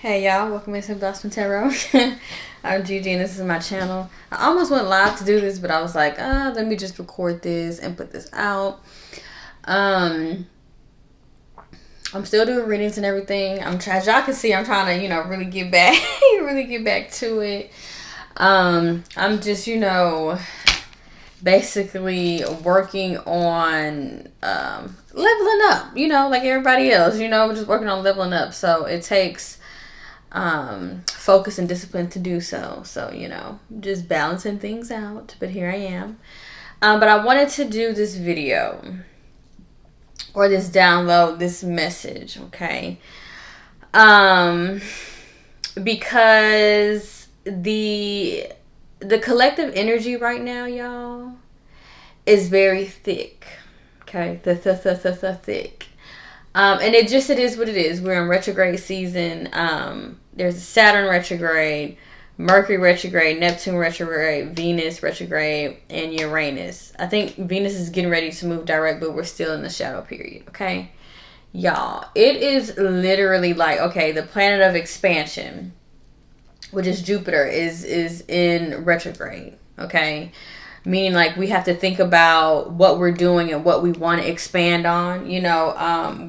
Hey y'all, welcome to Blossom Tarot. I'm Gigi and this is my channel. I almost went live to do this, but I was like, let me just record this and put this out. I'm still doing readings and everything. As y'all can see, I'm trying to, really get back, to it. I'm just, basically working on leveling up, like everybody else, just working on leveling up. So it takes focus and discipline to do so. So, just balancing things out. But here I am. But I wanted to do this video or this download, this message, okay? Because the collective energy right now, y'all, is very thick. Okay, thick. And it is what it is. We're in retrograde season. There's Saturn retrograde, Mercury retrograde, Neptune retrograde, Venus retrograde, and Uranus. I think Venus is getting ready to move direct, but we're still in the shadow period. Okay, y'all, it is literally like, okay, the planet of expansion, which is Jupiter, is in retrograde. Okay, meaning like we have to think about what we're doing and what we want to expand on,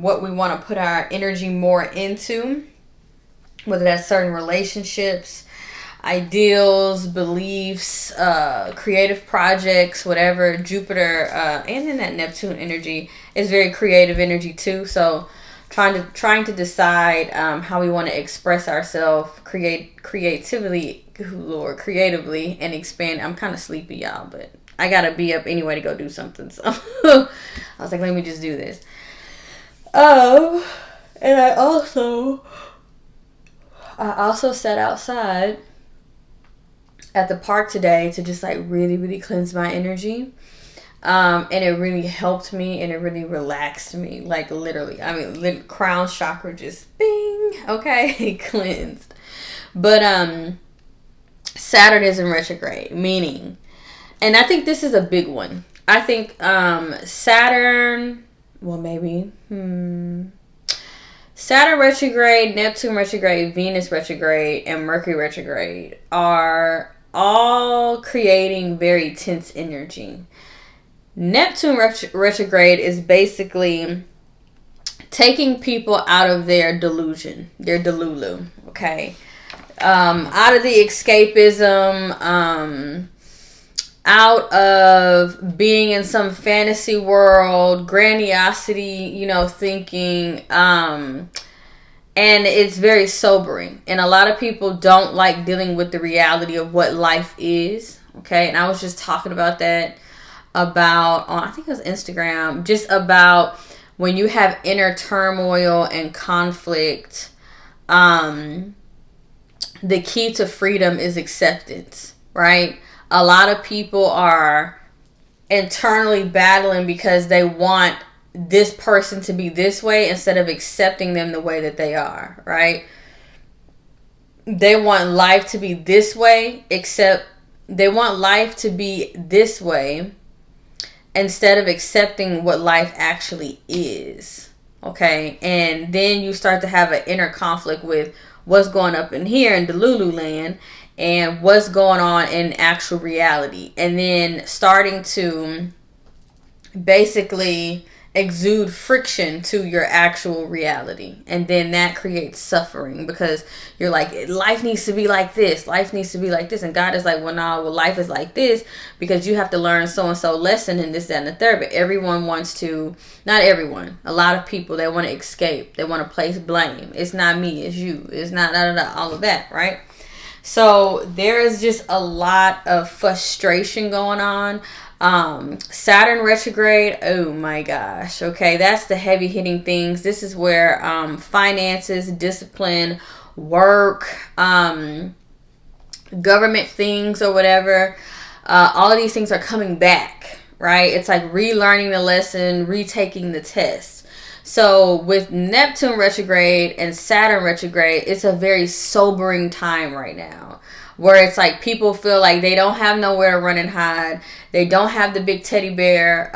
what we want to put our energy more into, whether that's certain relationships, ideals, beliefs, creative projects, whatever. Jupiter and then that Neptune energy is very creative energy too. So trying to decide how we want to express ourselves creatively and expand. I'm kind of sleepy, y'all, but I gotta be up anyway to go do something. So I was like, let me just do this. And I also sat outside at the park today to just like really, really cleanse my energy. And it really helped me and it really relaxed me. Like literally, crown chakra just bing, okay, cleansed. But Saturn is in retrograde, meaning, and I think this is a big one. I think Saturn, well maybe, Saturn retrograde, Neptune retrograde, Venus retrograde, and Mercury retrograde are all creating very tense energy. Neptune retrograde is basically taking people out of their delusion, their delulu, okay? Out of the escapism, out of being in some fantasy world, grandiosity, thinking, and it's very sobering. And a lot of people don't like dealing with the reality of what life is, okay? And I was just talking about that on, I think it was Instagram, just about when you have inner turmoil and conflict, the key to freedom is acceptance, right? A lot of people are internally battling because they want this person to be this way instead of accepting them the way that they are, right? They want life to be this way, except they want life to be this way instead of accepting what life actually is, okay? And then you start to have an inner conflict with what's going up in here in Delulu land and what's going on in actual reality. And then starting to basically exude friction to your actual reality. And then that creates suffering because you're like, life needs to be like this. Life needs to be like this. And God is like, well, no, life is like this because you have to learn so-and-so lesson and this, that, and the third. But everyone wants to, not everyone, a lot of people, they want to escape. They want to place blame. It's not me, it's you. It's not, all of that, right? So there is just a lot of frustration going on. Saturn retrograde, oh my gosh, okay, that's the heavy hitting things. This is where finances, discipline, work, government things or whatever, all of these things are coming back, right? It's like relearning the lesson, retaking the test. So with Neptune retrograde and Saturn retrograde, it's a very sobering time right now, where it's like people feel like they don't have nowhere to run and hide. They don't have the big teddy bear,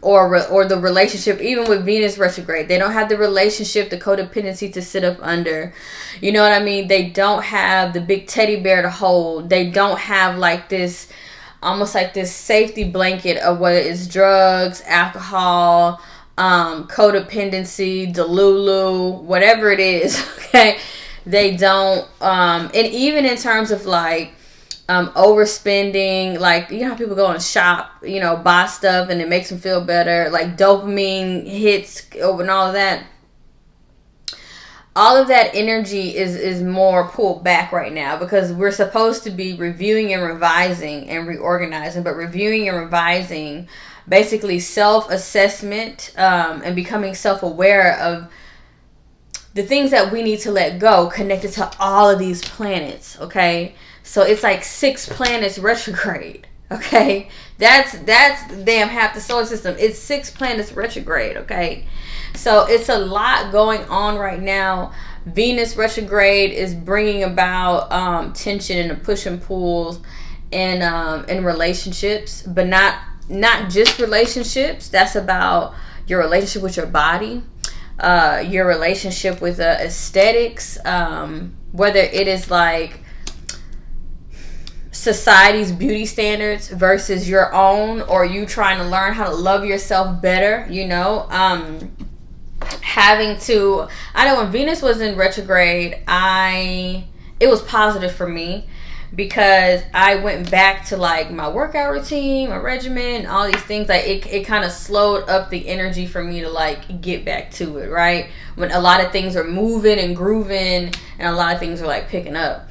or the relationship. Even with Venus retrograde, they don't have the relationship, the codependency to sit up under. You know what I mean? They don't have the big teddy bear to hold. They don't have like this, almost like this safety blanket of whether it's drugs, alcohol, codependency, delulu, whatever it is. Okay, they don't. And even in terms of like overspending, like, you know how people go and shop, you know, buy stuff and it makes them feel better, like dopamine hits and all of that. All of that energy is more pulled back right now, because we're supposed to be reviewing and revising and reorganizing, but reviewing and revising, basically self-assessment, and becoming self-aware of the things that we need to let go, connected to all of these planets. Okay, so it's like 6 planets retrograde. Okay, that's damn half the solar system. It's 6 planets retrograde. Okay, so it's a lot going on right now. Venus retrograde is bringing about tension and push and pulls in relationships, but not just relationships. That's about your relationship with your body, your relationship with aesthetics, whether it is like society's beauty standards versus your own, or you trying to learn how to love yourself better, you know. Having to, I know when Venus was in retrograde, it was positive for me, because I went back to like my workout routine, my regimen, all these things. Like it kind of slowed up the energy for me to like get back to it, right? When a lot of things are moving and grooving and a lot of things are like picking up.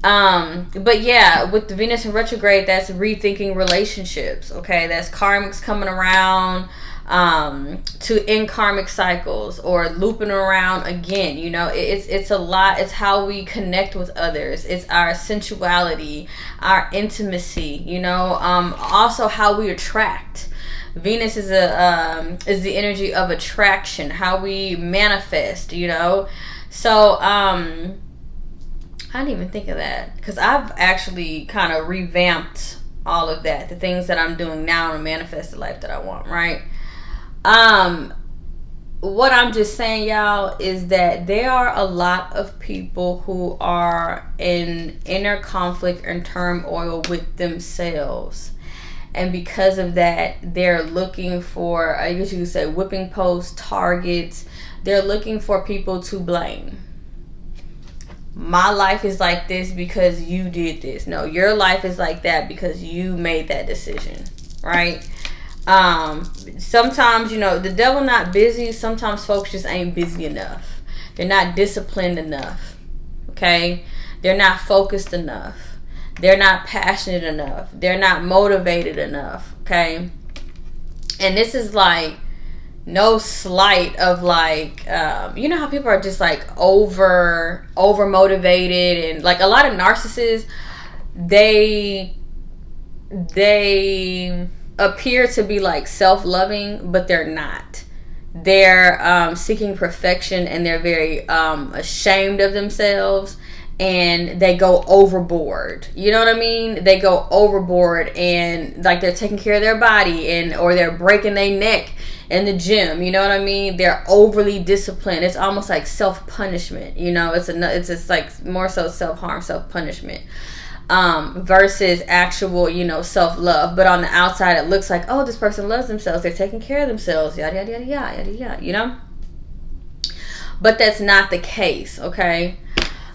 But yeah, with the Venus in retrograde, that's rethinking relationships. Okay, that's karmics coming around to end karmic cycles, or looping around again. You know, it's a lot. It's how we connect with others. It's our sensuality, our intimacy. You know, also how we attract. Venus is the energy of attraction, how we manifest. You know, so I didn't even think of that, because I've actually kind of revamped all of that, the things that I'm doing now to manifest the life that I want, right? What I'm just saying, y'all, is that there are a lot of people who are in inner conflict and turmoil with themselves. And because of that, they're looking for, I guess you could say, whipping posts, targets. They're looking for people to blame. My life is like this because you did this. No, your life is like that because you made that decision, right? Sometimes, you know, the devil not busy. Sometimes folks just ain't busy enough. They're not disciplined enough. Okay? They're not focused enough. They're not passionate enough. They're not motivated enough. Okay? And this is like no slight of like, you know how people are just like over motivated, and like a lot of narcissists, they appear to be like self-loving, but they're not. They're seeking perfection, and they're very ashamed of themselves, and they go overboard. You know what I mean? They go overboard, and like they're taking care of their body, or they're breaking their neck in the gym. You know what I mean? They're overly disciplined. It's almost like self-punishment. You know, it's just like more so self-harm, self-punishment, versus actual, you know, self-love. But on the outside, it looks like, oh, this person loves themselves. They're taking care of themselves. Yada yada yada yada yada yada. You know, but that's not the case. Okay.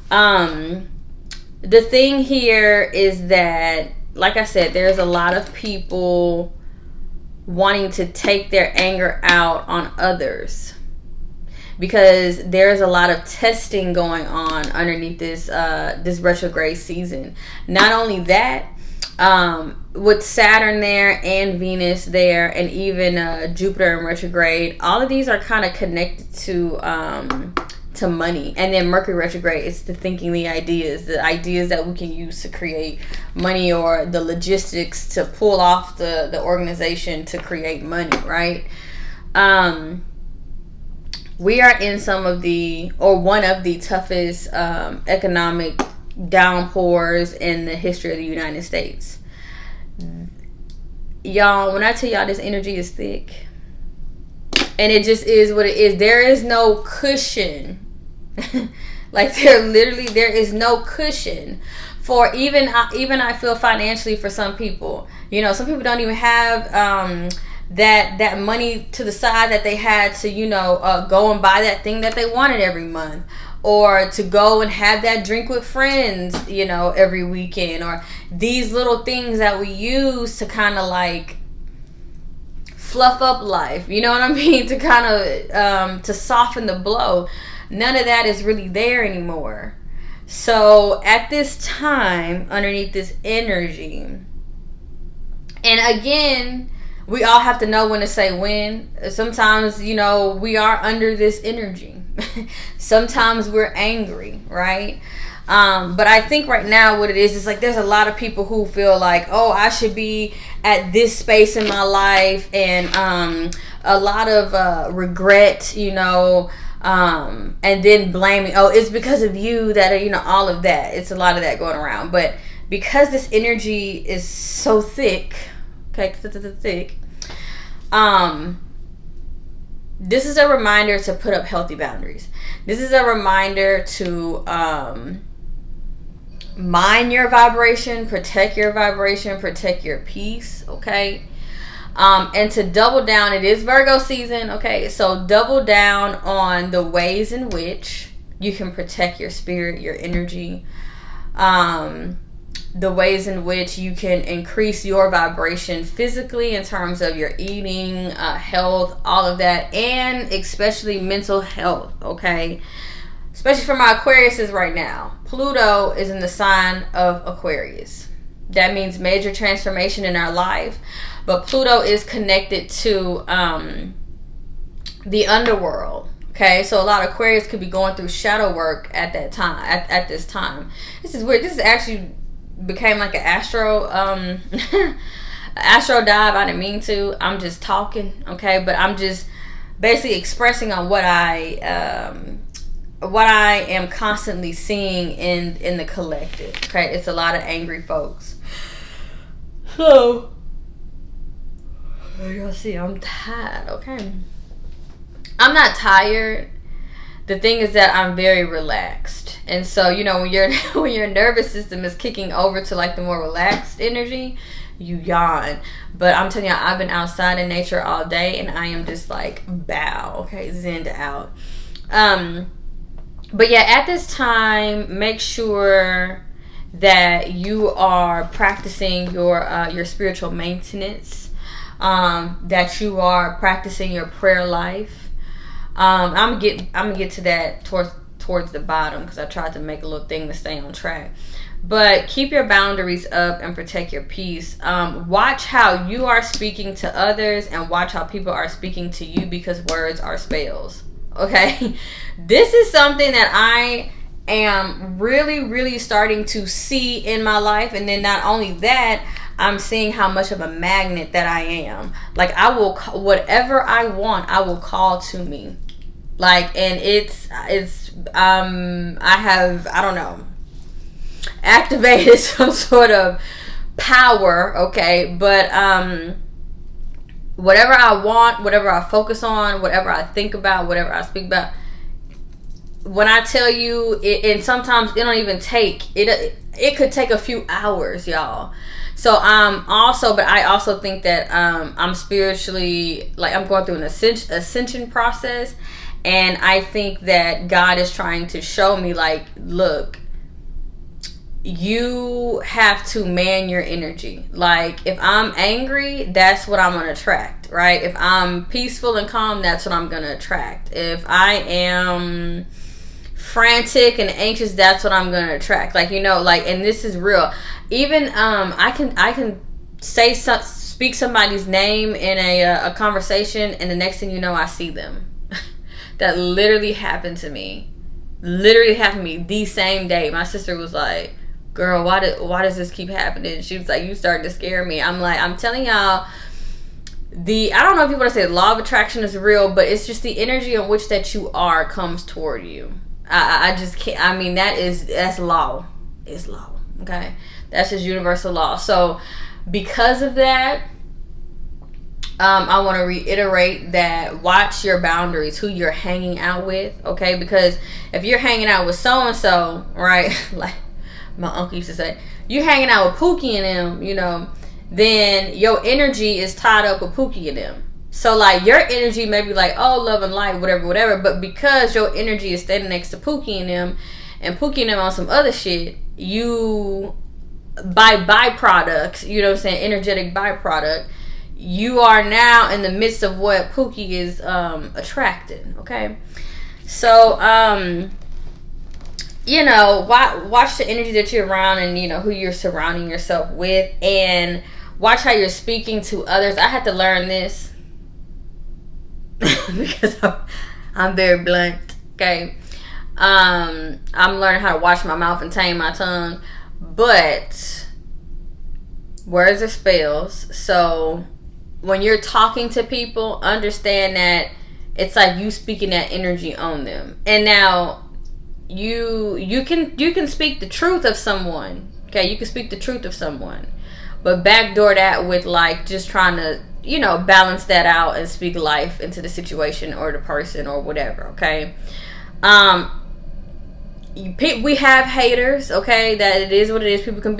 The thing here is that, like I said, there's a lot of people wanting to take their anger out on others, because there's a lot of testing going on underneath this retrograde season. Not only that, with Saturn there and Venus there, and even Jupiter in retrograde, all of these are kind of connected to money. And then Mercury retrograde, it's the thinking, the ideas that we can use to create money, or the logistics to pull off the organization to create money, right? we are in some of the, or one of the toughest economic downpours in the history of the United States. Y'all, when I tell y'all this energy is thick, and it just is what it is, there is no cushion. Like there is no cushion for even I feel financially for some people. You know, some people don't even have that money to the side that they had to, you know, go and buy that thing that they wanted every month, or to go and have that drink with friends, you know, every weekend, or these little things that we use to kind of like fluff up life, you know what I mean, to kind of to soften the blow. None of that is really there anymore. So at this time, underneath this energy, and again, we all have to know when to say when. Sometimes, you know, we are under this energy. Sometimes we're angry, right? But I think right now what it is like there's a lot of people who feel like, oh, I should be at this space in my life, and a lot of regret, you know, and then blaming, oh, it's because of you that, you know, all of that. It's a lot of that going around. But because this energy is so thick, okay, thick, this is a reminder to put up healthy boundaries. This is a reminder to mind your vibration, protect your vibration, protect your peace, okay? And to double down, it is Virgo season, okay? So double down on the ways in which you can protect your spirit, your energy, the ways in which you can increase your vibration physically in terms of your eating, health, all of that, and especially mental health, okay? Especially for my Aquariuses right now. Pluto is in the sign of Aquarius. That means major transformation in our life. But Pluto is connected to the underworld. Okay, so a lot of Aquarius could be going through shadow work at that time. At this time, this is weird. This is actually became like an astro astro dive. I didn't mean to. I'm just talking, okay, but I'm just basically expressing on what I am constantly seeing in the collective. Okay, it's a lot of angry folks. So you'll see, I'm tired. Okay, I'm not tired. The thing is that I'm very relaxed. And so, you know, when your nervous system is kicking over to like the more relaxed energy, you yawn. But I'm telling you, I've been outside in nature all day, and I am just like okay, zenned out. But yeah, at this time, make sure that you are practicing your spiritual maintenance, that you are practicing your prayer life. I'm gonna get to that towards the bottom, because I tried to make a little thing to stay on track. But keep your boundaries up and protect your peace. Watch how you are speaking to others, and watch how people are speaking to you, because words are spells. Okay, this is something that I am really, really starting to see in my life. And then not only that, I'm seeing how much of a magnet that I am. Like, I will, whatever I want, I will call to me. Like, and I have, I don't know, activated some sort of power, okay? But whatever I want, whatever I focus on, whatever I think about, whatever I speak about, when I tell you, and sometimes it don't even take, it could take a few hours, y'all. So but I also think that I'm spiritually, like, I'm going through an ascension process. And I think that God is trying to show me, like, look, you have to man your energy. Like, if I'm angry, that's what I'm going to attract, right? If I'm peaceful and calm, that's what I'm going to attract. If I am frantic and anxious, that's what I'm going to attract. Like, you know, like, and this is real. Even I can speak somebody's name in a conversation, and the next thing you know, I see them. That literally happened to me. The same day. My sister was like, girl, why does this keep happening? She was like, you started to scare me. I'm like, I'm telling y'all, I don't know if you want to say law of attraction is real, but it's just the energy in which that you are comes toward you. I just can't. I mean, that's law. It's law. Okay, that's just universal law. So because of that, I want to reiterate that watch your boundaries, who you're hanging out with. Okay, because if you're hanging out with so and so, right, like my uncle used to say, you're hanging out with Pookie and them, you know, then your energy is tied up with Pookie and them. So like your energy may be like, oh, love and light, whatever, whatever. But because your energy is standing next to Pookie and them, and Pookie and them on some other shit, you, by byproducts, you know what I'm saying, energetic byproduct, you are now in the midst of what Pookie is attracting. Okay, so you know, watch the energy that you're around, and you know who you're surrounding yourself with, and watch how you're speaking to others. I had to learn this because I'm very blunt. Okay, I'm learning how to watch my mouth and tame my tongue, but words are spells. So when you're talking to people, understand that it's like you speaking that energy on them. And now you can speak the truth of someone. Okay, you can speak the truth of someone, but backdoor that with like just trying to, you know, balance that out and speak life into the situation or the person or whatever. Okay, we have haters. Okay, that it is what it is. People can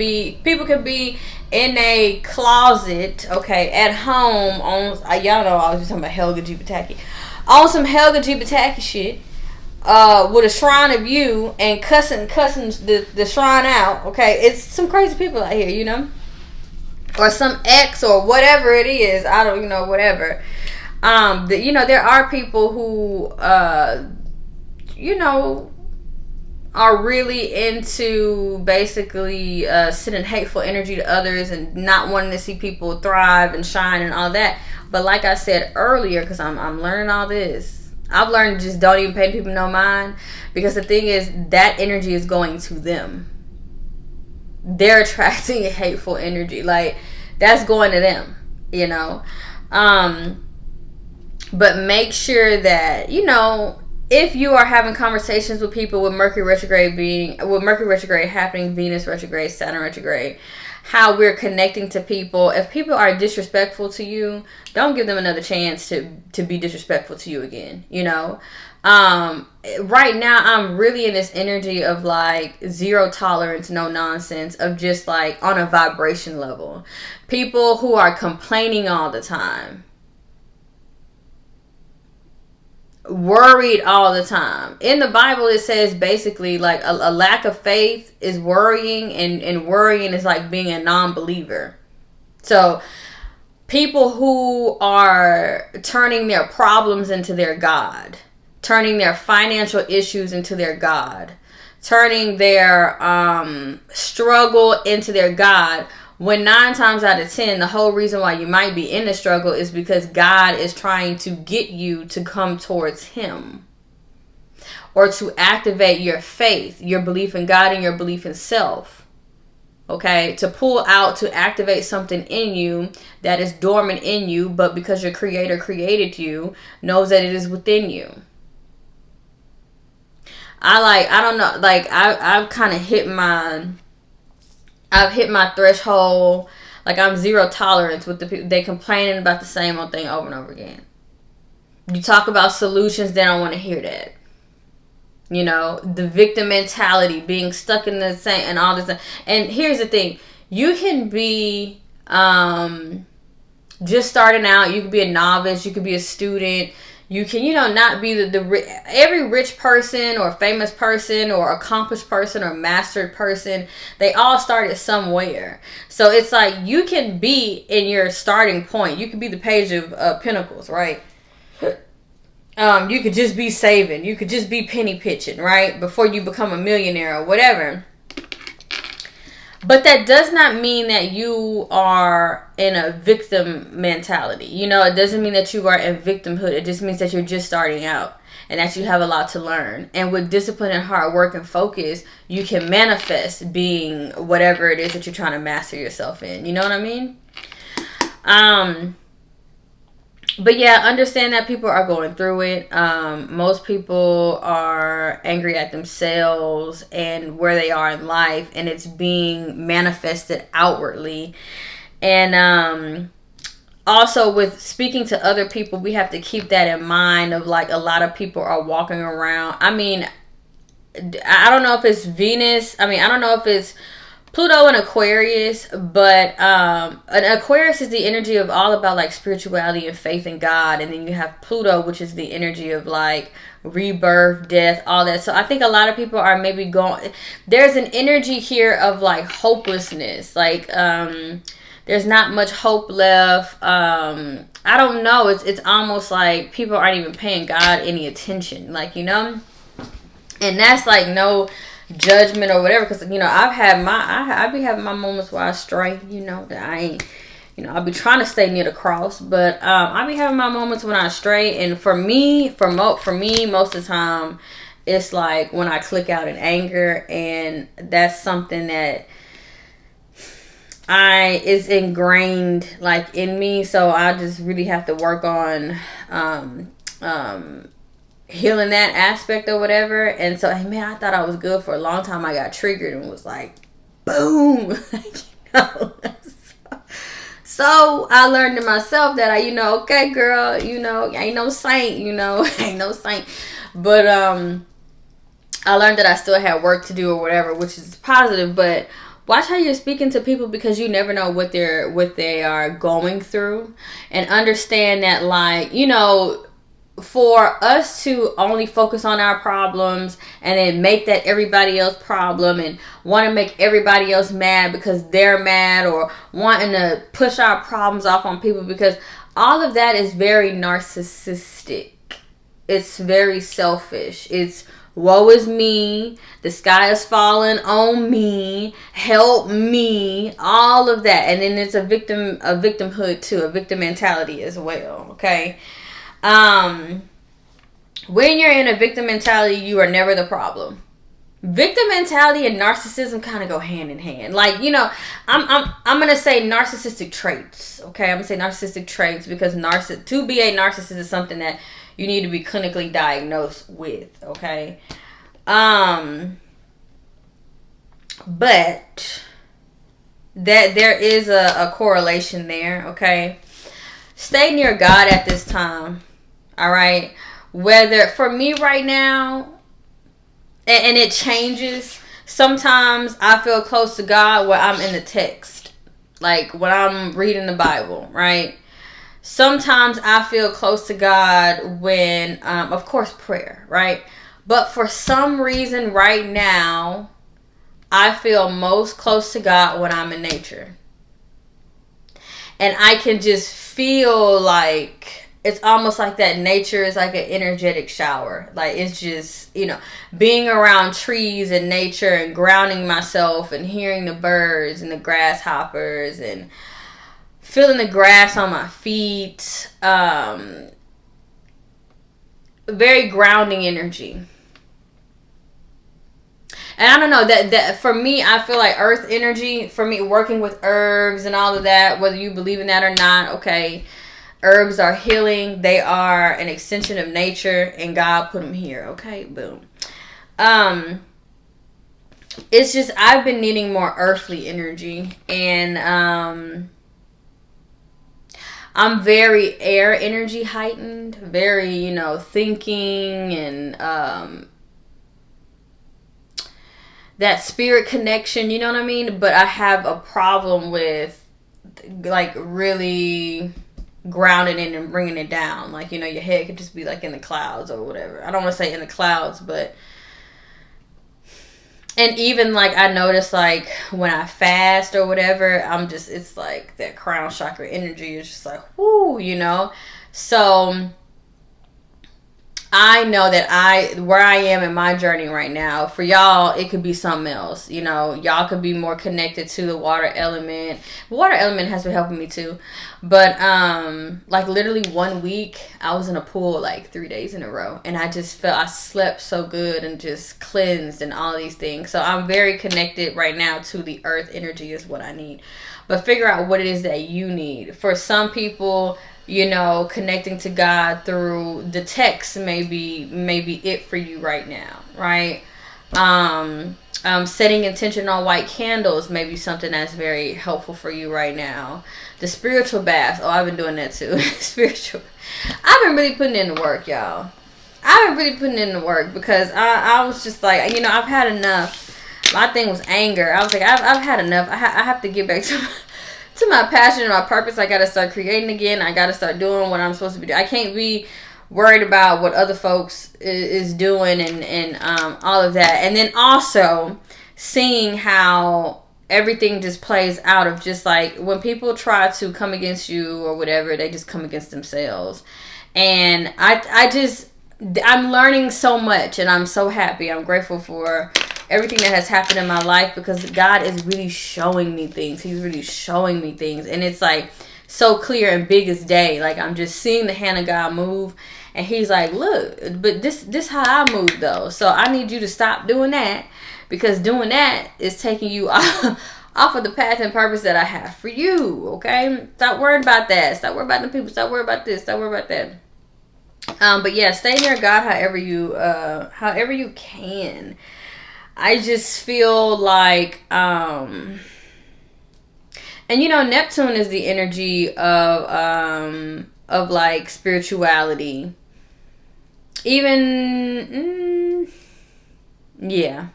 be in a closet, okay, at home on y'all know I was just talking about Helga G. Pataki, on some Helga G. Pataki shit, with a shrine of you and cussing the shrine out. Okay, it's some crazy people out here, you know, or some ex or whatever it is. I don't, you know, whatever. You know, there are people who, you know, are really into basically sending hateful energy to others and not wanting to see people thrive and shine and all that. But like I said earlier, because I'm learning all this, I've learned just don't even pay people no mind, because the thing is that energy is going to them. They're attracting hateful energy, like that's going to them, you know. But make sure that, you know, if you are having conversations with people with Mercury retrograde happening, Venus retrograde, Saturn retrograde, how we're connecting to people. If people are disrespectful to you, don't give them another chance to be disrespectful to you again, you know. Right now I'm really in this energy of like zero tolerance, no nonsense, of just like on a vibration level. People who are complaining all the time, worried all the time. In the Bible it says basically like a lack of faith is worrying, and worrying is like being a non-believer. So people who are turning their problems into their God, turning their financial issues into their God, turning their struggle into their God, when 9 times out of 10, the whole reason why you might be in the struggle is because God is trying to get you to come towards Him, or to activate your faith, your belief in God and your belief in self. Okay, to pull out, to activate something in you that is dormant in you, but because your Creator created you, knows that it is within you. I've kind of hit my threshold. Like I'm zero tolerance with the people. They complaining about the same old thing over and over again. You talk about solutions, they don't want to hear that. You know, the victim mentality, being stuck in the same and all this. And here's the thing. You can be just starting out. You could be a novice. You could be a student. You can, you know, not be every rich person or famous person or accomplished person or mastered person. They all started somewhere. So it's like you can be in your starting point. You could be the Page of Pentacles, right? You could just be saving. You could just be penny pitching, right? Before you become a millionaire or whatever. But that does not mean that you are in a victim mentality. You know, it doesn't mean that you are in victimhood. It just means that you're just starting out and that you have a lot to learn. And with discipline and hard work and focus, you can manifest being whatever it is that you're trying to master yourself in. You know what I mean? But yeah, understand that people are going through it. Most people are angry at themselves and where they are in life, and it's being manifested outwardly. And also with speaking to other people, we have to keep that in mind of like a lot of people are walking around. I mean, I don't know if it's Venus. I mean, I don't know if it's Pluto and Aquarius, but an Aquarius is the energy of all about like spirituality and faith in God, and then you have Pluto, which is the energy of like rebirth, death, all that. So I think a lot of people are maybe going. There's an energy here of like hopelessness, like there's not much hope left. I don't know. It's almost like people aren't even paying God any attention, like you know. And that's like no judgment or whatever, because you know I be having my moments where I stray, you know, that I ain't, you know, I'll be trying to stay near the cross, but I be having my moments when I stray. And for me, most of the time, it's like when I click out in anger, and that's something that I is ingrained like in me. So I just really have to work on healing that aspect or whatever. And so, hey man, I thought I was good for a long time. I got triggered and was like, boom. You know? So I learned to myself that okay, girl, you know, I ain't no saint, you know, I ain't no saint. But I learned that I still had work to do or whatever, which is positive. But watch how you're speaking to people, because you never know what they are going through. And understand that, like, you know, for us to only focus on our problems and then make that everybody else problem and want to make everybody else mad because they're mad, or wanting to push our problems off on people, because all of that is very narcissistic. It's very selfish. It's woe is me, the sky is falling on me, help me, all of that. And then it's a victimhood too, a victim mentality as well. Okay. When you're in a victim mentality, you are never the problem. Victim mentality and narcissism kind of go hand in hand. Like, you know, I'm gonna say narcissistic traits. Okay, I'm gonna say narcissistic traits, because to be a narcissist is something that you need to be clinically diagnosed with. Okay, but that there is a correlation there. Okay, stay near God at this time. All right. Whether for me right now, and it changes. Sometimes I feel close to God where I'm in the text, like when I'm reading the Bible, right? Sometimes I feel close to God when, of course, prayer, right? But for some reason right now, I feel most close to God when I'm in nature. And I can just feel like it's almost like that nature is like an energetic shower. Like, it's just, you know, being around trees and nature and grounding myself and hearing the birds and the grasshoppers and feeling the grass on my feet. Very grounding energy. And I don't know, that for me, I feel like earth energy, for me, working with herbs and all of that, whether you believe in that or not, okay, herbs are healing. They are an extension of nature, and God put them here. Okay, boom. It's just I've been needing more earthly energy, and I'm very air energy heightened, very, you know, thinking and that spirit connection, you know what I mean? But I have a problem with like really grounding it and bringing it down. Like, you know, your head could just be like in the clouds or whatever. I don't want to say in the clouds, but and even like I notice like when I fast or whatever, it's like that crown chakra energy is just like whoo, you know. So I know that where I am in my journey right now, for y'all, it could be something else. You know, y'all could be more connected to the water element. The water element has been helping me too. But, like literally 1 week, I was in a pool like 3 days in a row. And I just felt, I slept so good and just cleansed and all these things. So I'm very connected right now to the earth energy is what I need. But figure out what it is that you need. For some people, You know, connecting to God through the text maybe it for you right now, right? Setting intention on white candles may be something that's very helpful for you right now. The spiritual baths. Oh, I've been doing that too. Spiritual. I've been really putting in the work, y'all. I've been really putting in the work because I was just like, you know, I've had enough. My thing was anger. I was like, I've had enough. I have to get back to my passion and my purpose. I got to start creating again. I got to start doing what I'm supposed to be doing. I can't be worried about what other folks is doing and all of that. And then also seeing how everything just plays out of just like when people try to come against you or whatever, they just come against themselves. And I'm learning so much, and I'm so happy. I'm grateful for everything that has happened in my life because God is really showing me things. He's really showing me things. And it's like so clear and big as day. Like I'm just seeing the hand of God move. And he's like, look, but this how I move though. So I need you to stop doing that because doing that is taking you off of the path and purpose that I have for you. Okay? Stop worrying about that. Stop worrying about the people. Stop worrying about this. Stop worrying about that. But yeah, stay near God however you can. I just feel like, and you know, Neptune is the energy of like spirituality. Even, yeah,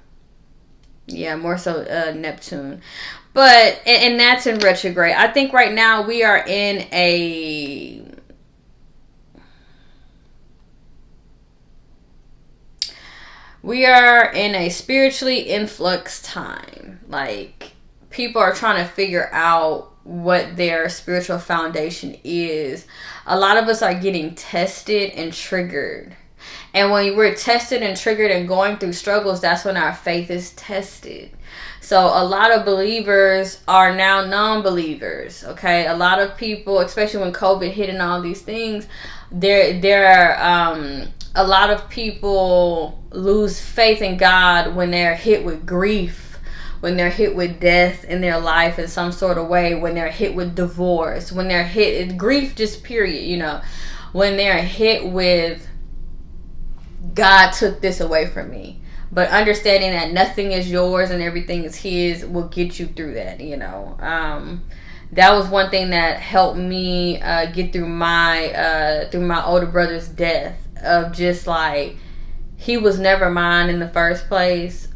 more so Neptune. But, and that's in retrograde. I think right now we are in a spiritually influx time. Like people are trying to figure out what their spiritual foundation is. A lot of us are getting tested and triggered. And when we're tested and triggered and going through struggles, that's when our faith is tested. So a lot of believers are now non-believers. Okay, a lot of people, especially when COVID hit and all these things, there are a lot of people lose faith in God when they're hit with grief, when they're hit with death in their life in some sort of way, when they're hit with divorce, when they're hit grief, just period, you know, when they're hit with God took this away from me. But understanding that nothing is yours and everything is his will get you through that, you know. That was one thing that helped me get through my older brother's death, of just like, he was never mine in the first place.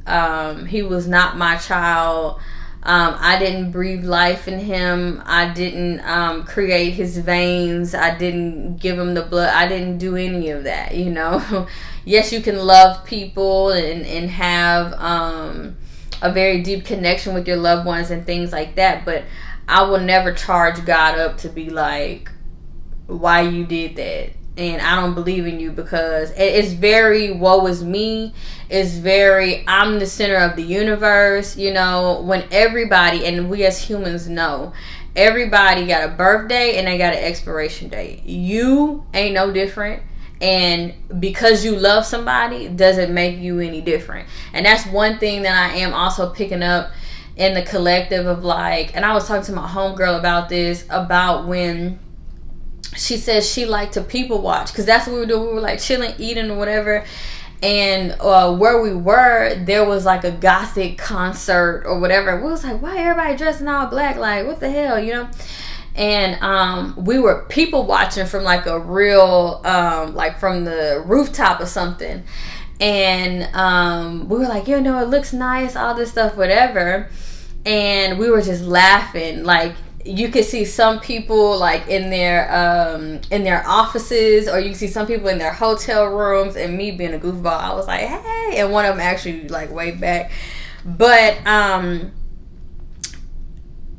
He was not my child. I didn't breathe life in him. I didn't create his veins. I didn't give him the blood. I didn't do any of that, you know. Yes, you can love people and have a very deep connection with your loved ones and things like that, but I will never charge God up to be like, why you did that. And I don't believe in you, because it's very woe is me. It's very, I'm the center of the universe. You know, when everybody, and we as humans know, everybody got a birthday and they got an expiration date. You ain't no different. And because you love somebody doesn't make you any different. And that's one thing that I am also picking up in the collective of like, and I was talking to my homegirl about this, about when she says she liked to people watch, because that's what we were doing. We were like chilling, eating or whatever, and where we were, there was like a gothic concert or whatever. We was like, why everybody dressed in all black? Like, what the hell, you know? And we were people watching from like a real like from the rooftop or something. And we were like, you know, it looks nice, all this stuff, whatever. And we were just laughing. Like, you could see some people like in their offices, or you can see some people in their hotel rooms, and me being a goofball, I was like, hey, and one of them actually like waved back. But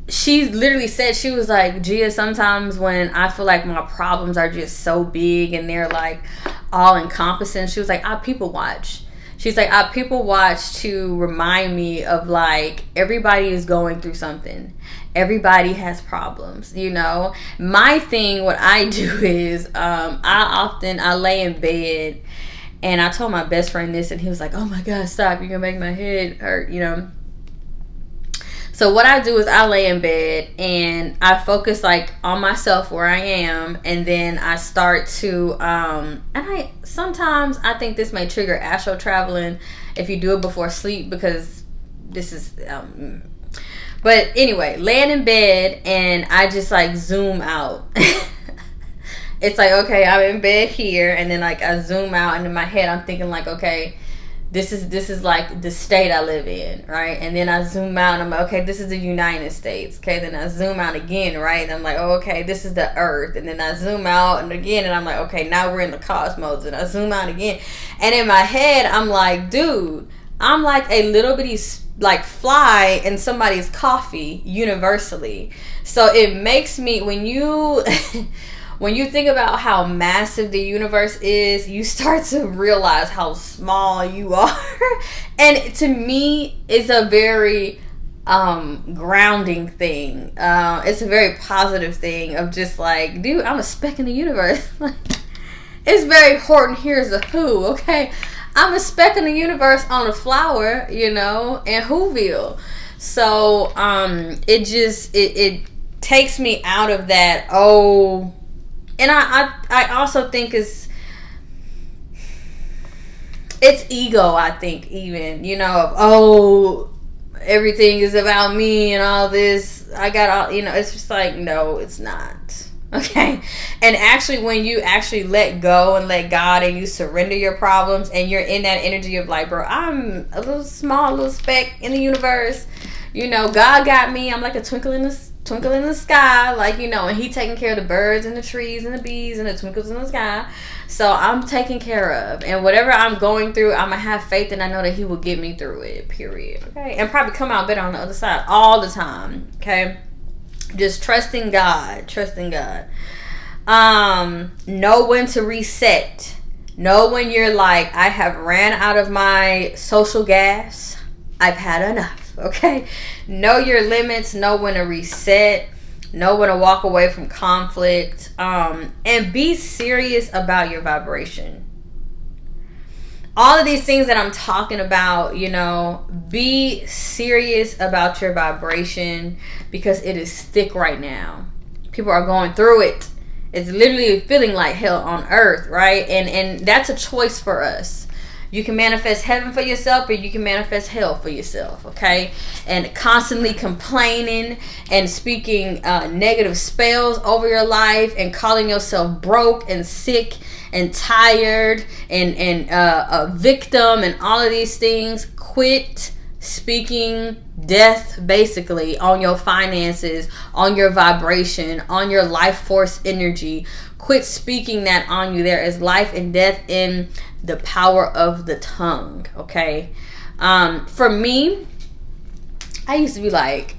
she literally said, she was like, Gia, sometimes when I feel like my problems are just so big and they're like all encompassing, she was like, I people watch. She's like, I people watch to remind me of like, everybody is going through something. Everybody has problems, you know. My thing, what I do is I lay in bed, and I told my best friend this, and he was like, oh my God, stop, you're gonna make my head hurt, you know. So what I do is I lay in bed and I focus like on myself where I am, and then I start to and I sometimes I think this may trigger astral traveling if you do it before sleep, because this is but anyway, laying in bed and I just like zoom out. It's like, okay, I'm in bed here, and then like I zoom out, and in my head I'm thinking like, okay, this is like the state I live in, right? And then I zoom out and I'm like, okay, this is the United States. Okay, then I zoom out again, right? And I'm like, oh, okay, this is the earth. And then I zoom out and again, and I'm like, okay, now we're in the cosmos. And I zoom out again. And in my head, I'm like, dude, I'm like a little bitty like fly in somebody's coffee universally. So it makes me, when you when you think about how massive the universe is, you start to realize how small you are. And to me, it's a very grounding thing. It's a very positive thing of just like, dude, I'm a speck in the universe. It's very Horton Hears a Who, okay? I'm a speck in the universe on a flower, you know, in Whoville. So it just it takes me out of that. Oh, and I also think it's ego. I think even, you know, of, oh, everything is about me and all this. I got all, you know. It's just like, no, it's not. Okay. And actually, when you actually let go and let God and you surrender your problems and you're in that energy of like, bro, I'm a little small, little speck in the universe. You know, God got me. I'm like a twinkle in the sky, like, you know, and he taking care of the birds and the trees and the bees and the twinkles in the sky. So I'm taken care of, and whatever I'm going through, I'm gonna have faith, and I know that he will get me through it, period. Okay. And probably come out better on the other side all the time. Okay. Just trusting God. Know when to reset. Know when you're like, I have ran out of my social gas. I've had enough. Okay. Know your limits. Know when to reset. Know when to walk away from conflict. And be serious about your vibration. All of these things that I'm talking about, you know, be serious about your vibration, because it is thick right now. People are going through it. It's literally feeling like hell on earth, right? And that's a choice for us. You can manifest heaven for yourself, or you can manifest hell for yourself, okay? And constantly complaining and speaking negative spells over your life and calling yourself broke and sick and tired and a victim and all of these things. Quit speaking death basically on your finances, on your vibration, on your life force energy. Quit speaking that on you. There is life and death in the power of the tongue, okay? For me, I used to be like,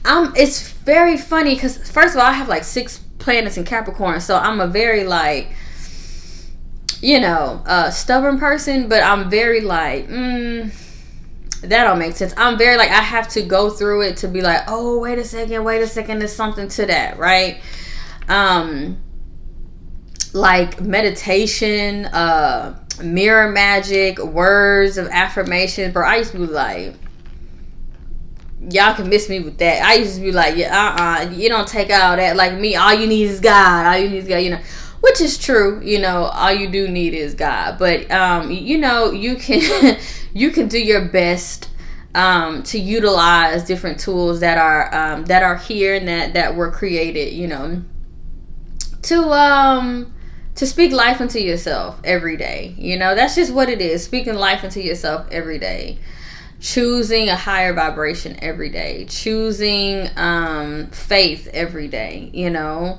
it's very funny because first of all, I have like 6 planets in Capricorn, so I'm a very like, you know, stubborn person, but I'm very like, that don't make sense. I'm very like, I have to go through it to be like, oh, wait a second, there's something to that, right? Like meditation, mirror magic, words of affirmation, bro. I used to be like, y'all can miss me with that. I used to be like, yeah, you don't take all that. Like me, all you need is God. You know, which is true. You know, all you do need is God. But you know, you can you can do your best to utilize different tools that are here and that were created. You know, to speak life into yourself every day. You know, that's just what it is. Speaking life into yourself every day. Choosing a higher vibration every day. Choosing faith every day. You know,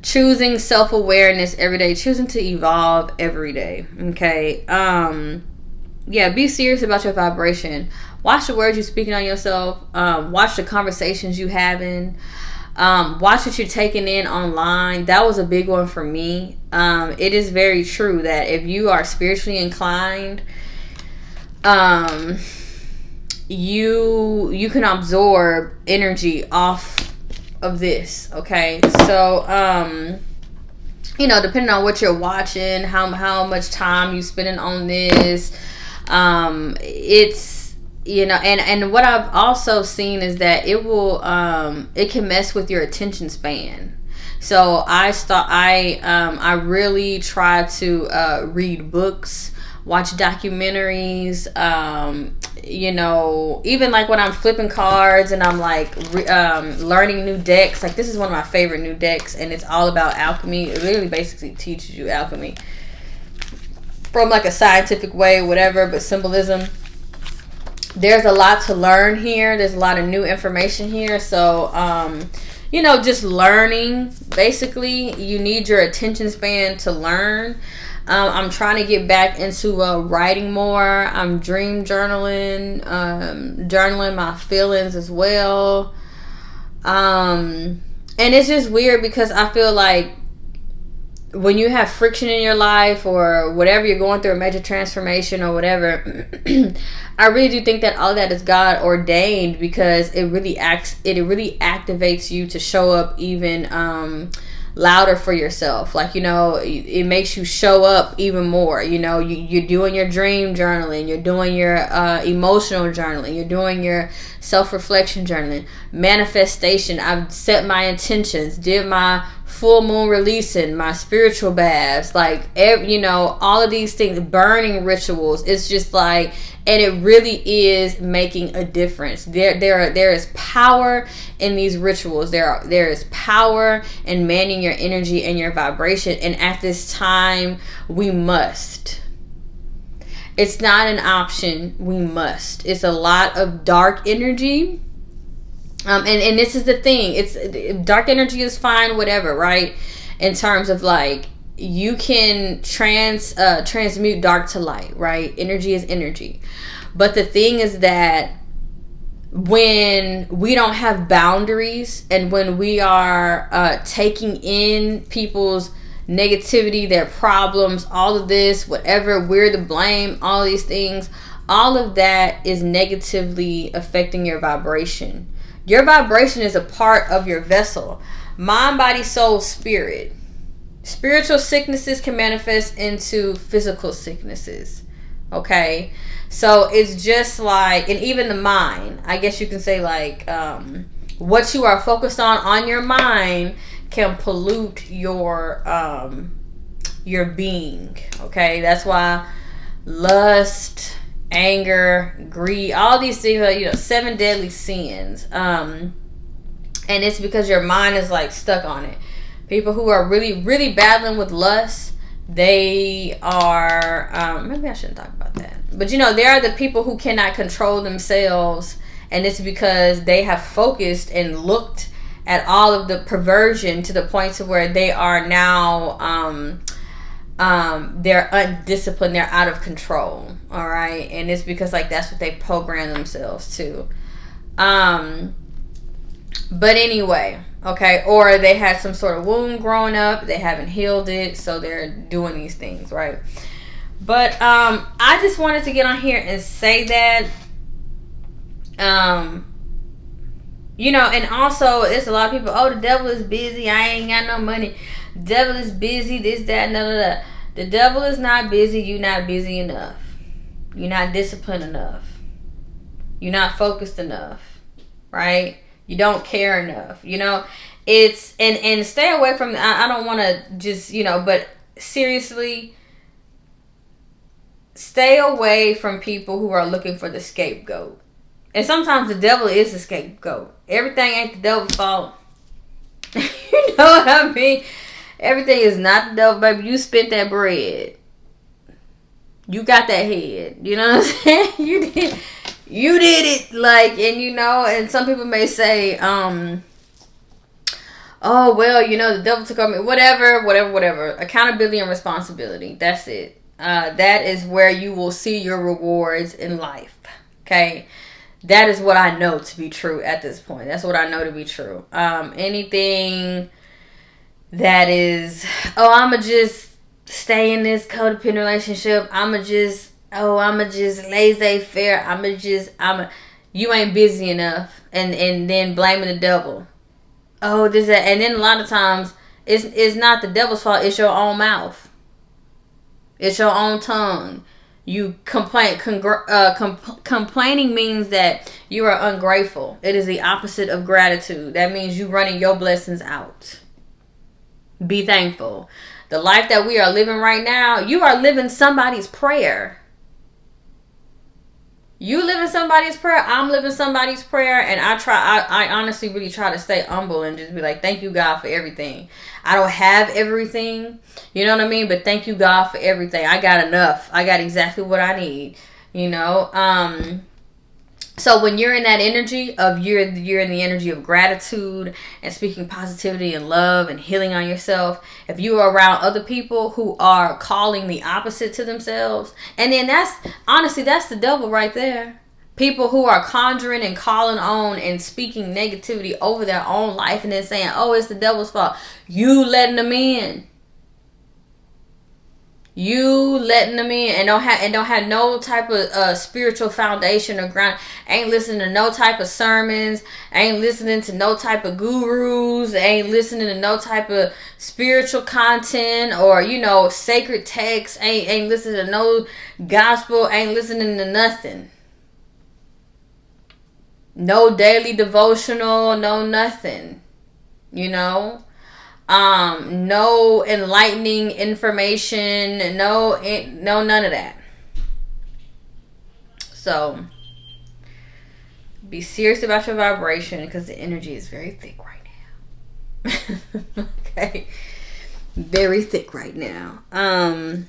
choosing self-awareness every day. Choosing to evolve every day. Okay. Yeah, be serious about your vibration. Watch the words you're speaking on yourself. Watch the conversations you having. Watch what you're taking in online. That was a big one for me. It is very true that if you are spiritually inclined, you can absorb energy off of this. Okay, so you know, depending on what you're watching, how much time you spending on this, And what I've also seen is that it can mess with your attention span. So I really try to read books, watch documentaries, even like when I'm flipping cards and I'm like learning new decks. Like, this is one of my favorite new decks, and it's all about alchemy. It really basically teaches you alchemy from like a scientific way, whatever, but symbolism. There's a lot to learn here. There's a lot of new information here. So, just learning. Basically, you need your attention span to learn. I'm trying to get back into writing more. I'm dream journaling my feelings as well. And it's just weird because I feel like when you have friction in your life or whatever, you're going through a major transformation or whatever, I really do think that all that is God ordained, because it really activates you to show up even louder for yourself. Like, it makes you show up even more. You're doing your dream journaling, you're doing your emotional journaling, you're doing your self-reflection journaling, manifestation. I've set my intentions, did my full moon releasing, my spiritual baths, like all of these things, burning rituals. It's just like, and it really is making a difference. There is power in these rituals. There is power in manning your energy and your vibration. And at this time, we must. It's not an option. We must. It's a lot of dark energy. And this is the thing. It's dark energy is fine, whatever, right? In terms of like, you can transmute dark to light, right? Energy is energy. But the thing is that when we don't have boundaries, and when we are taking in people's negativity, their problems, all of this, whatever, we're to blame, all these things, all of that is negatively affecting your vibration. Your vibration is a part of your vessel. Mind, body, soul, spirit. Spiritual sicknesses can manifest into physical sicknesses. Okay? So it's just like, and even the mind, I guess you can say like, what you are focused on your mind can pollute your being. Okay? That's why lust, anger, greed, all these things are 7 deadly sins, and it's because your mind is like stuck on it. People who are really, really battling with lust, they are maybe I shouldn't talk about that, but they are the people who cannot control themselves, and it's because they have focused and looked at all of the perversion to the point to where they are now they're undisciplined, they're out of control. All right. And it's because like that's what they program themselves to. But anyway, okay, or they had some sort of wound growing up, they haven't healed it, so they're doing these things, right? But I just wanted to get on here and say that and also there's a lot of people, the devil is busy, I ain't got no money, devil is busy, this, that, and that. The devil is not busy. You're not busy enough. You're not disciplined enough. You're not focused enough, right? You don't care enough. It's and stay away from. I don't want to just but seriously, stay away from people who are looking for the scapegoat. And sometimes the devil is the scapegoat. Everything ain't the devil's fault. You know what I mean? Everything is not the devil, baby. You spent that bread. You got that head. You know what I'm saying? You did it. Like, and and some people may say, oh, well, the devil took on me. Whatever. Accountability and responsibility. That's it. That is where you will see your rewards in life. Okay? That is what I know to be true at this point. That's what I know to be true. Anything that is, I'ma just stay in this codependent relationship. I'ma just laissez-faire. You ain't busy enough. And then blaming the devil. Oh, this, that. And then a lot of times, it's not the devil's fault. It's your own mouth. It's your own tongue. You complain. Complaining means that you are ungrateful. It is the opposite of gratitude. That means you running your blessings out. Be thankful. The life that we are living right now, you are living somebody's prayer. You living somebody's prayer. I'm living somebody's prayer. And I honestly really try to stay humble and just be like, thank you, God, for everything. I don't have everything. You know what I mean? But thank you, God, for everything. I got enough. I got exactly what I need. You know? So when you're in that energy of you're in the energy of gratitude and speaking positivity and love and healing on yourself, if you are around other people who are calling the opposite to themselves, and then that's the devil right there. People who are conjuring and calling on and speaking negativity over their own life and then saying, "Oh, it's the devil's fault." You letting them in. You letting them in and don't have no type of spiritual foundation or ground. Ain't listening to no type of sermons. Ain't listening to no type of gurus. Ain't listening to no type of spiritual content or sacred texts. Ain't listening to no gospel. Ain't listening to nothing. No daily devotional. No nothing. No enlightening information, no none of that. So be serious about your vibration because the energy is very thick right now. Okay, very thick right now. I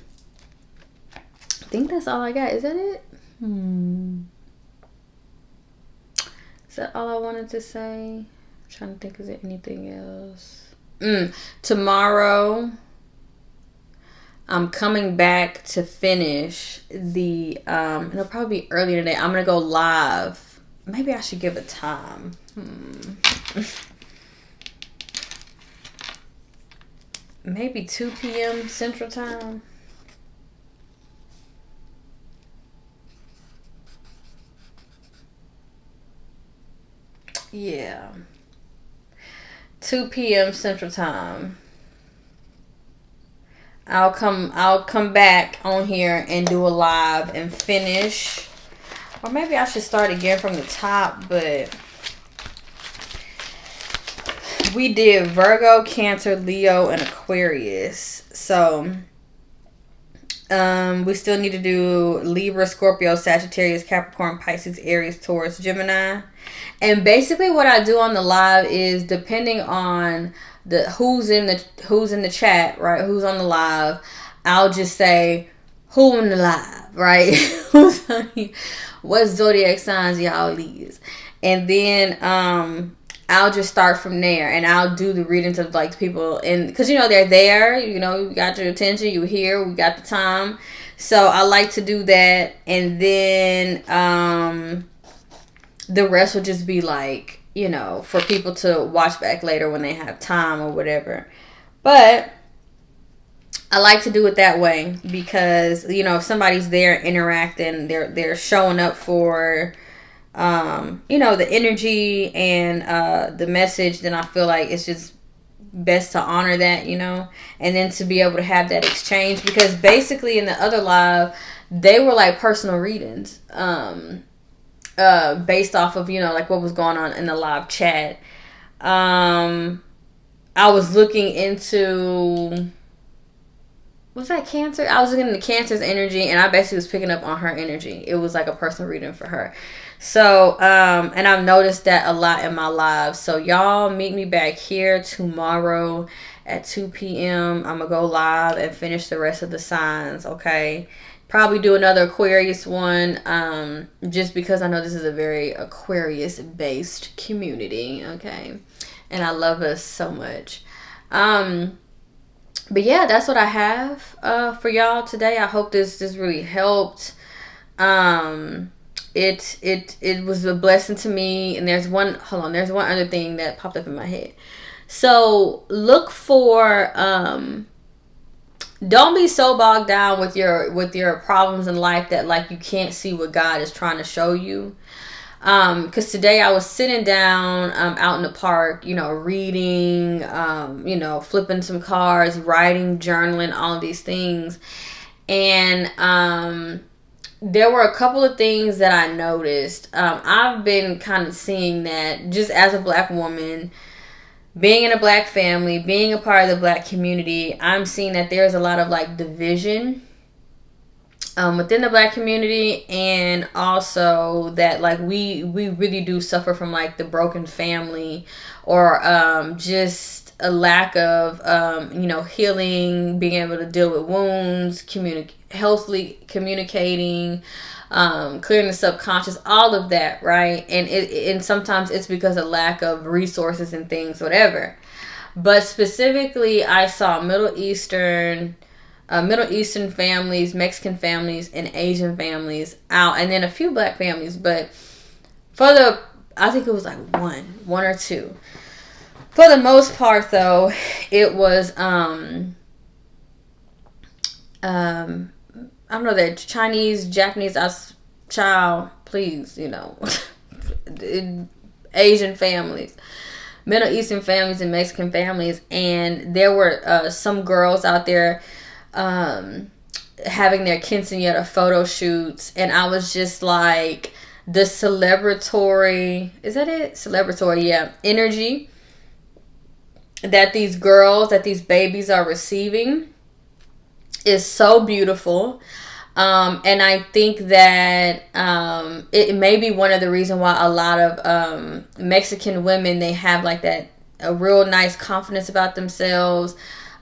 think that's all I got. Is that it? Is that all I wanted to say? I'm trying to think, is there anything else? Tomorrow I'm coming back to finish the it'll probably be earlier today. I'm gonna go live. Maybe I should give a time. Maybe 2 p.m. Central Time. Yeah. 2 p.m. Central Time. I'll come back on here and do a live and finish. Or maybe I should start again from the top, but we did Virgo, Cancer, Leo, and Aquarius. So we still need to do Libra, Scorpio, Sagittarius, Capricorn, Pisces, Aries, Taurus, Gemini. And basically what I do on the live is depending on who's in the chat, right? Who's on the live, I'll just say who in the live, right? What zodiac signs y'all is. And then I'll just start from there and I'll do the readings of like the people because they're there, you got your attention, you here, we got the time. So I like to do that, and then the rest will just be like, for people to watch back later when they have time or whatever. But I like to do it that way because, if somebody's there interacting, they're showing up for, the energy and the message, then I feel like it's just best to honor that, and then to be able to have that exchange. Because basically in the other live, they were like personal readings. Based off of like what was going on in the live chat. I was looking into, was that Cancer? I was looking into Cancer's energy, and I basically was picking up on her energy. It was like a personal reading for her. So and I've noticed that a lot in my lives. So y'all meet me back here tomorrow at 2 p.m. I'm gonna go live and finish the rest of the signs. Okay, probably do another Aquarius one, just because I know this is a very Aquarius based community, okay, and I love us so much. But yeah, that's what I have for y'all today. I hope this really helped. It was a blessing to me. And there's one other thing that popped up in my head. So look for don't be so bogged down with your problems in life that like you can't see what God is trying to show you. Because today I was sitting down out in the park, reading, flipping some cards, writing, journaling, all of these things. And there were a couple of things that I noticed. I've been kind of seeing that just as a black woman, being in a black family, being a part of the black community, I'm seeing that there's a lot of like division within the black community, and also that like we really do suffer from like the broken family, or just a lack of healing, being able to deal with wounds, healthily communicating, clearing the subconscious, all of that, right? And sometimes it's because of lack of resources and things, whatever. But specifically, I saw Middle Eastern families, Mexican families, and Asian families out, and then a few black families. But I think it was like one or two. For the most part, though, it was I don't know, that Chinese, Japanese, child, please, Asian families, Middle Eastern families, and Mexican families, and there were some girls out there having their quinceañera photo shoots, and I was just like, the celebratory, is that it? Celebratory, yeah, energy that these girls, that these babies are receiving is so beautiful. And I think that it may be one of the reasons why a lot of Mexican women, they have like that, a real nice confidence about themselves.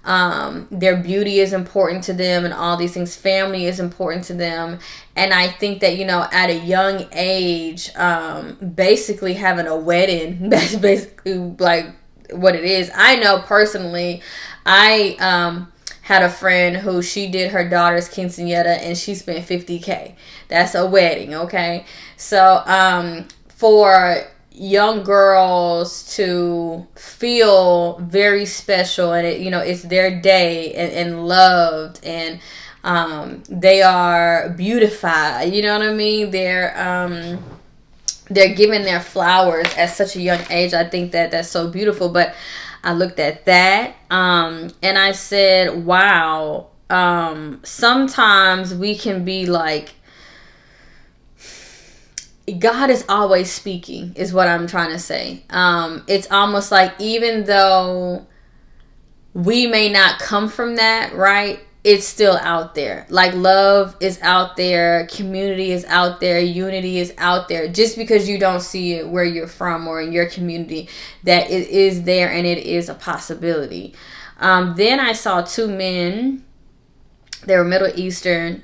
Their beauty is important to them, and all these things. Family is important to them. And I think that, at a young age, basically having a wedding, that's basically like what it is. I know personally, I had a friend who, she did her daughter's quinceañera and she spent $50,000. That's a wedding, okay? So for young girls to feel very special, and it's their day, and loved, and they are beautified, you know what I mean? They're given their flowers at such a young age. I think that that's so beautiful. But I looked at that and I said, wow, sometimes we can be like, God is always speaking, is what I'm trying to say. It's almost like, even though we may not come from that, right? It's still out there. Like, love is out there, community is out there, unity is out there. Just because you don't see it where you're from or in your community, that it is there, and it is a possibility. Then I saw two men. They were Middle Eastern.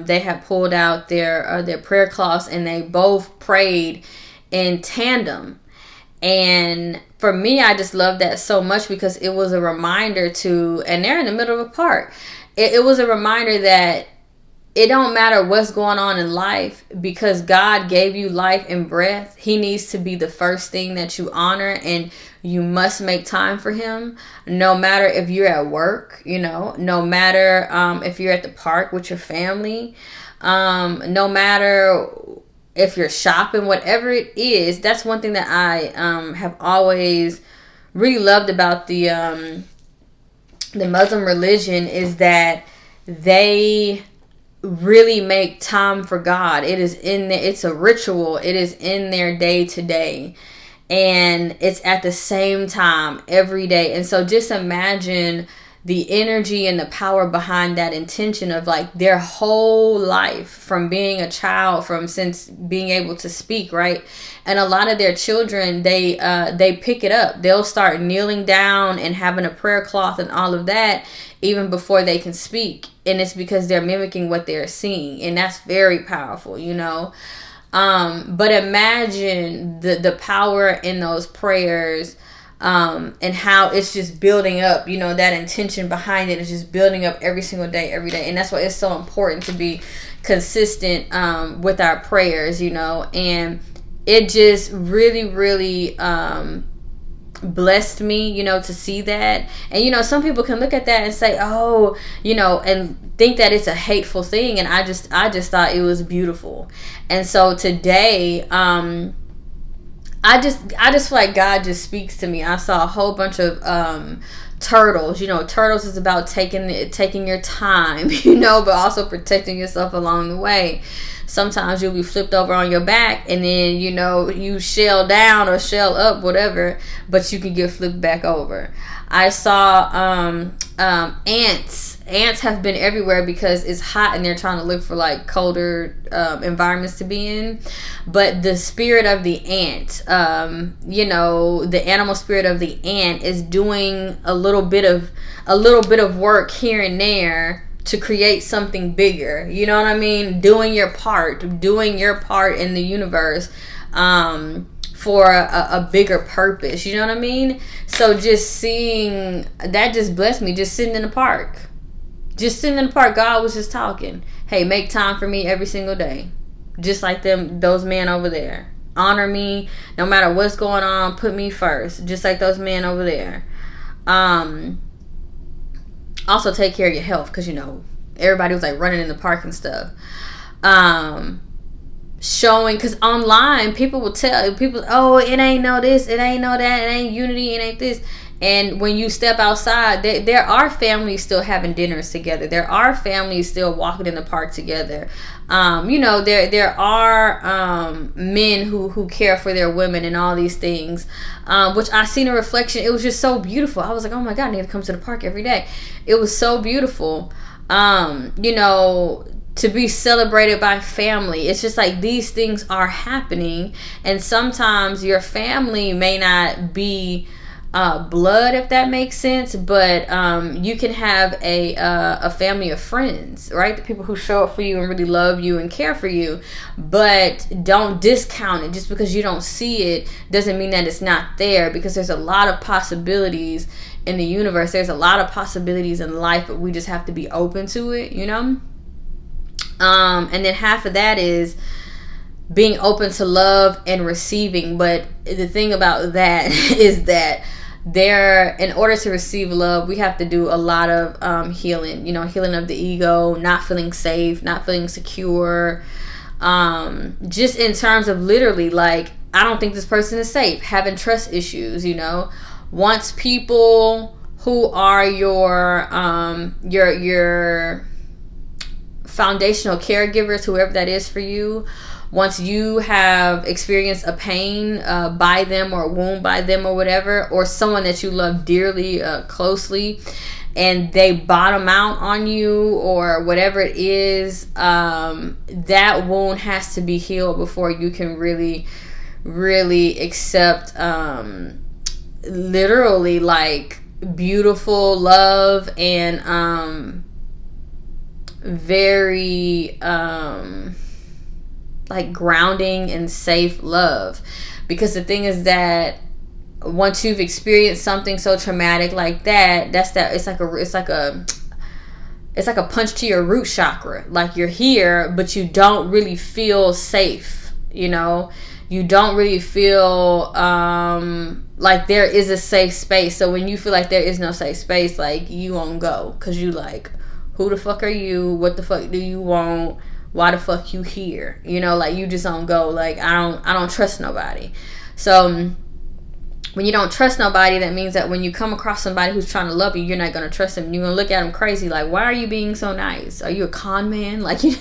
They had pulled out their prayer cloths, and they both prayed in tandem. And for me, I just love that so much, because it was a reminder and they're in the middle of a park. It was a reminder that it don't matter what's going on in life, because God gave you life and breath. He needs to be the first thing that you honor, and you must make time for him, no matter if you're at work, no matter if you're at the park with your family, no matter if you're shopping, whatever it is. That's one thing that I have always really loved about the Muslim religion, is that they really make time for God. It is in there. It's a ritual. It is in their day to day, and it's at the same time every day. And so just imagine the energy and the power behind that intention of like their whole life, from being a child, since being able to speak, right? And a lot of their children, they pick it up. They'll start kneeling down and having a prayer cloth and all of that even before they can speak. And it's because they're mimicking what they're seeing. And that's very powerful, But imagine the power in those prayers, and how it's just building up, that intention behind it is just building up every single day, every day. And that's why it's so important to be consistent with our prayers, and it just really, really blessed me, to see that. And some people can look at that and say, oh, and think that it's a hateful thing, and I just thought it was beautiful. And so today, I just feel like God just speaks to me. I saw a whole bunch of turtles. Turtles is about taking your time, but also protecting yourself along the way. sometimes you'll be flipped over on your back, and then you shell down or shell up, whatever, but you can get flipped back over. I saw ants. Ants have been everywhere because it's hot and they're trying to look for like colder environments to be in. But the spirit of the ant, the animal spirit of the ant is doing a little bit of work here and there to create something bigger. You know what I mean? Doing your part in the universe. For a bigger purpose, you know what I mean? So just seeing that just blessed me. Just sitting in the park, God was just talking. Hey, make time for me every single day, just like those men over there. Honor me no matter what's going on. Put me first, just like those men over there. Also take care of your health, because everybody was like running in the park and stuff. Showing, because online people will tell people, oh, it ain't no this, it ain't no that, it ain't unity, it ain't this. And when you step outside, there are families still having dinners together. There are families still walking in the park together. There are men who care for their women and all these things, which I seen a reflection. It was just so beautiful. I was like, oh my God, I need to come to the park every day. It was so beautiful. To be celebrated by family. It's just like these things are happening, and sometimes your family may not be blood, if that makes sense, but you can have a family of friends, right? The people who show up for you and really love you and care for you, but don't discount it. Just because you don't see it doesn't mean that it's not there, because there's a lot of possibilities in the universe. There's a lot of possibilities in life, but we just have to be open to it, and then half of that is being open to love and receiving. But the thing about that is that in order to receive love, we have to do a lot of healing, healing of the ego, not feeling safe, not feeling secure, just in terms of literally, like, I don't think this person is safe, having trust issues. Once people who are your foundational caregivers, whoever that is for you, once you have experienced a pain by them, or a wound by them, or whatever, or someone that you love dearly, closely, and they bottom out on you or whatever it is, that wound has to be healed before you can really, really accept literally like beautiful love and very like grounding and safe love. Because the thing is that once you've experienced something so traumatic like that, it's like a punch to your root chakra. Like, you're here, but you don't really feel safe. You don't really feel like there is a safe space. So when you feel like there is no safe space, like, you won't go, because you like, who the fuck are you? What the fuck do you want? Why the fuck you here? Like, you just don't go. Like, I don't trust nobody. So when you don't trust nobody, that means that when you come across somebody who's trying to love you, you're not going to trust them. You're going to look at them crazy. Like, why are you being so nice? Are you a con man? Like, you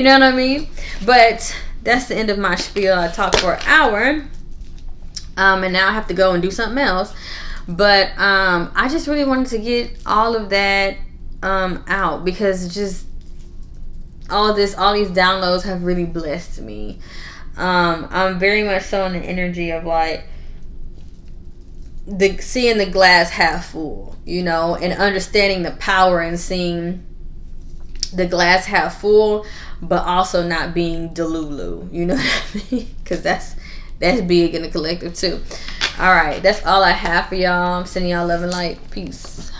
know what I mean? But that's the end of my spiel. I talked for an hour. And now I have to go and do something else. But I just really wanted to get all of that out, because just all these downloads have really blessed me. I'm very much so in the energy of like seeing the glass half full, and understanding the power and seeing the glass half full, but also not being delulu. You know what I mean? Because that's big in the collective too. All right, that's all I have for y'all. I'm sending y'all love and light. Peace.